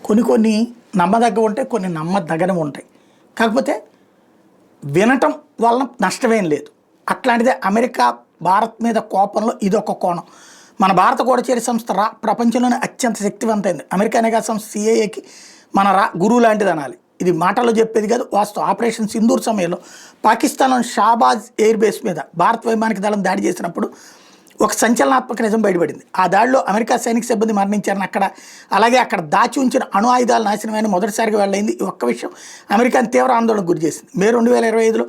కొన్ని కొన్ని నమ్మదగ్గ ఉంటాయి, కొన్ని నమ్మదగ్గనవి ఉంటాయి. కాకపోతే వినటం వలన నష్టమేం లేదు. అట్లాంటిదే అమెరికా భారత్ మీద కోపంలో ఇదొక కోణం. మన భారత గూఢచర్య సంస్థ ప్రపంచంలోనే అత్యంత శక్తివంతమైంది. అమెరికా నిఘా సంస్థ సిఐఏకి మన గురువు లాంటిది అనాలి. ఇది మాటల్లో చెప్పేది కాదు, వాస్తవం. ఆపరేషన్ సింధూర్ సమయంలో పాకిస్తాన్లోని షాబాజ్ ఎయిర్ బేస్ మీద భారత వైమానిక దళం దాడి చేసినప్పుడు ఒక సంచలనాత్మక నిజం బయటపడింది. ఆ దాడిలో అమెరికా సైనిక సిబ్బంది మరణించారని అలాగే అక్కడ దాచి ఉంచిన అణు ఆయుధాలు నాశనమైన మొదటిసారిగా వెళ్ళైంది. ఈ ఒక్క విషయం అమెరికాని తీవ్ర ఆందోళనకు గురి చేసింది. మే 2025లో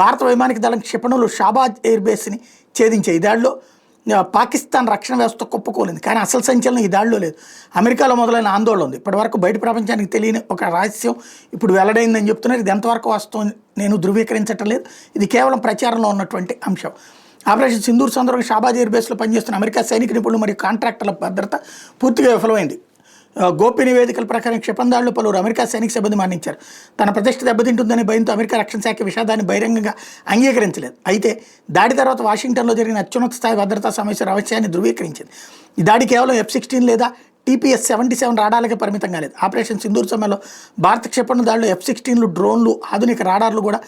భారత వైమానిక దళం క్షిపణులు షాబాజ్ ఎయిర్ బేస్ని ఛేదించాయి. ఈ దాడిలో పాకిస్తాన్ రక్షణ వ్యవస్థ కుప్పకూలింది. కానీ అసలు సంచలనం ఈ దాడిలో లేదు, అమెరికాలో మొదలైన ఆందోళన ఉంది. ఇప్పటివరకు బయట ప్రపంచానికి తెలియని ఒక రహస్యం ఇప్పుడు వెల్లడైందని చెప్తున్నారు. ఇది ఎంతవరకు వాస్తవం నేను ధృవీకరించటం లేదు, ఇది కేవలం ప్రచారంలో ఉన్నటువంటి అంశం. ఆపరేషన్ సింధూర్ సందర్భంగా షాబాజ్ ఎయిర్ బేస్లో పనిచేస్తున్న అమెరికా సైనిక నిపుణులు మరియు కాంట్రాక్టర్ల భద్రత పూర్తిగా విఫలమైంది. గోప్య నివేదికల ప్రకారం క్షిపణి పలువురు అమెరికా సైనిక సిబ్బంది మరణించారు. తన ప్రతిష్ట దెబ్బతింటుందని భయంతో అమెరికా రక్షణ శాఖ విషాదాన్ని బహిరంగంగా అంగీకరించలేదు. అయితే దాడి తర్వాత వాషింగ్టన్లో జరిగిన అత్యున్నత స్థాయి భద్రతా సమస్య రహస్యాన్ని ధృవీకరించింది. ఈ దాడి కేవలం F-16 లేదా TPS-77 రాడార్లకే పరిమితం కాలేదు. ఆపరేషన్ సింధూర్ సమయంలో భారత క్షిపణి దాడిలో F-16లు, డ్రోన్లు, ఆధునిక రాడార్లు కూడా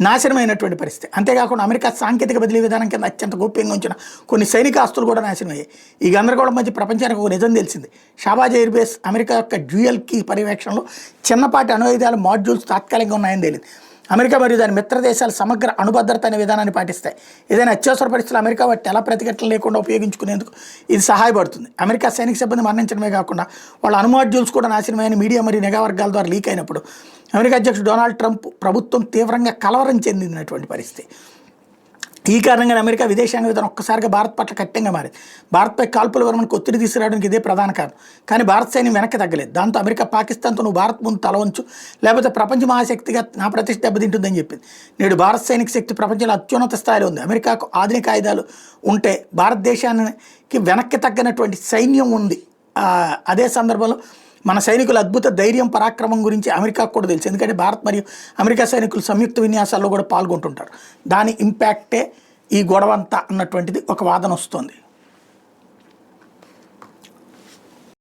నాశనమైనటువంటి పరిస్థితి. అంతేకాకుండా అమెరికా సాంకేతిక బదిలీ విధానం కింద అత్యంత గోప్యంగా ఉంచిన కొన్ని సైనిక ఆస్తులు కూడా నాశనమయ్యాయి. ఈ గందరగోళం మధ్య ప్రపంచానికి ఒక నిజం తెలిసింది. షాబాజ్ ఎయిర్ బేస్ అమెరికా యొక్క డ్యూయల్ కీ పర్యవేక్షణలో చిన్నపాటి అణుఆయుధాల మాడ్యూల్స్ తాత్కాలికంగా ఉన్నాయని తేలింది. అమెరికా మరియు దాని మిత్ర దేశాలు సమగ్ర అణుభద్రత అనే విధానాన్ని పాటిస్తాయి. ఏదైనా అత్యవసర పరిస్థితులు అమెరికా వాటి ఎలా ప్రతిఘటన లేకుండా ఉపయోగించుకునేందుకు ఇది సహాయపడుతుంది. అమెరికా సైనిక సిబ్బంది మరణించడమే కాకుండా వాళ్ళ అణు మాడ్యూల్స్ కూడా నాశనమైన మీడియా మరియు నిఘా వర్గాల ద్వారా లీక్ అయినప్పుడు అమెరికా అధ్యక్షుడు డొనాల్డ్ ట్రంప్ ప్రభుత్వం తీవ్రంగా కలవరం చెందినటువంటి పరిస్థితి. ఈ కారణంగా అమెరికా విదేశాంగ విధానం ఒక్కసారిగా భారత్ పట్ల కఠినంగా మారింది. భారత్పై కాల్పుల విరమణకు ఒత్తిడి తీసుకురావడానికి ఇదే ప్రధాన కారణం. కానీ భారత సైన్యం వెనక్కి తగ్గలేదు. దాంతో అమెరికా పాకిస్తాన్తో నువ్వు భారత్ ముందు తల వంచు, లేకపోతే ప్రపంచ మహాశక్తిగా నా ప్రతిష్ట దెబ్బతింటుందని చెప్పింది. నేడు భారత సైనిక శక్తి ప్రపంచంలో అత్యున్నత స్థాయిలో ఉంది. అమెరికాకు ఆధునిక ఆయుధాలు ఉంటే భారతదేశానికి వెనక్కి తగ్గినటువంటి సైన్యం ఉంది. అదే సందర్భంలో మన సైనికుల అద్భుత ధైర్యం, పరాక్రమం గురించి అమెరికాకు కూడా తెలుసు. ఎందుకంటే భారత్ మరియు అమెరికా సైనికులు సంయుక్త విన్యాసాల్లో కూడా పాల్గొంటుంటారు. దాని ఇంపాక్టే ఈ గొడవంతా అన్నటువంటిది ఒక వాదన వస్తుంది.